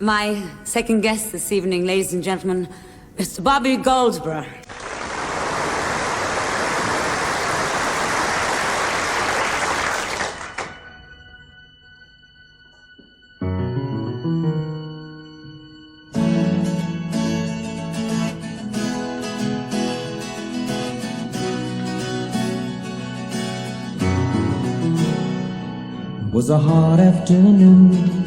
My second guest this evening, ladies and gentlemen, Mr. Bobby Goldsboro. It was a hot afternoon,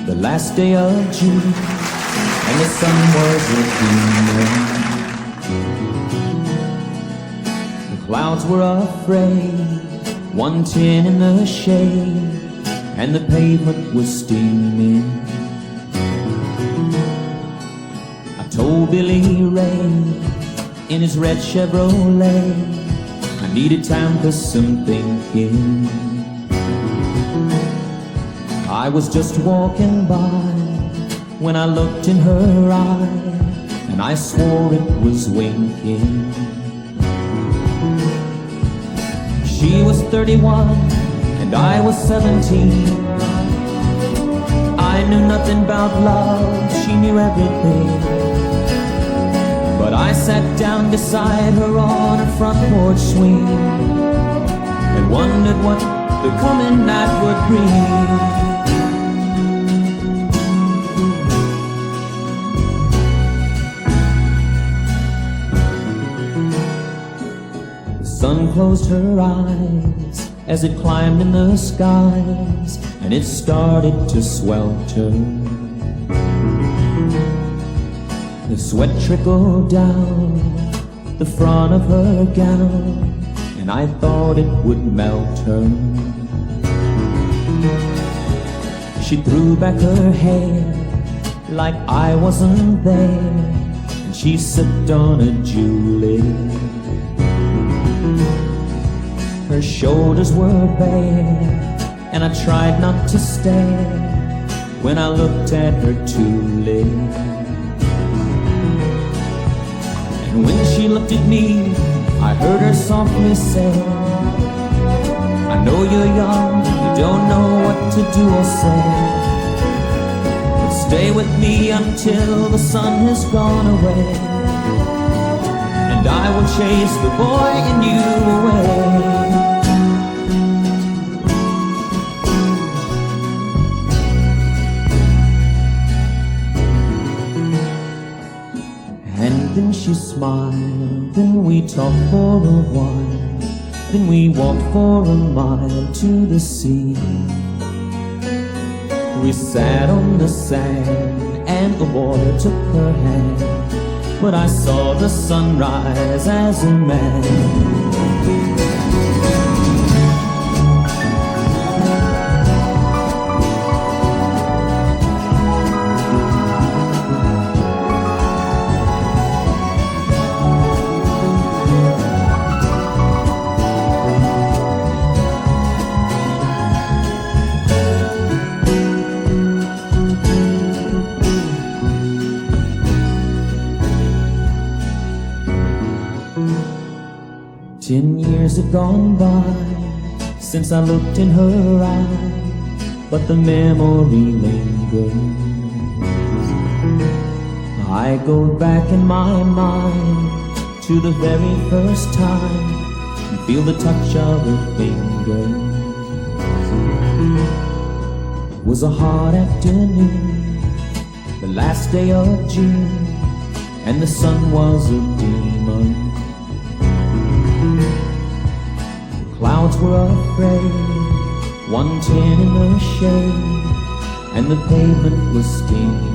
the last day of June, and the sun was a gleaming. The clouds were afraid, 110 in the shade, and the pavement was steaming. I told Billy Ray in his red Chevrolet I needed time for some thinking. I was just walking by when I looked in her eye, and I swore it was winking. She was 31 and I was 17. I knew nothing about love, she knew everything. But I sat down beside her on her front porch swing and wondered what the coming night would bring. The sun closed her eyes as it climbed in the skies, and it started to swelter. The sweat trickled down the front of her gown, and I thought it would melt her. She threw back her hair like I wasn't there, and she sipped on a julep. Her shoulders were bare, and I tried not to stare when I looked at her tulip. And when she looked at me, I heard her softly say, I know you're young, you don't know what to do or say, but stay with me until the sun has gone away, and I will chase the boy in you away. And then she smiled, then we talked for a while, then we walked for a mile to the sea. We sat on the sand and the water took her hand, but I saw the sunrise as a man. 10 years have gone by since I looked in her eye, but the memory lingers. I go back in my mind to the very first time and feel the touch of her fingers. It was a hot afternoon, the last day of June, and the sun was a demon. Clouds were afraid, 110 in the shade, and the pavement was steaming.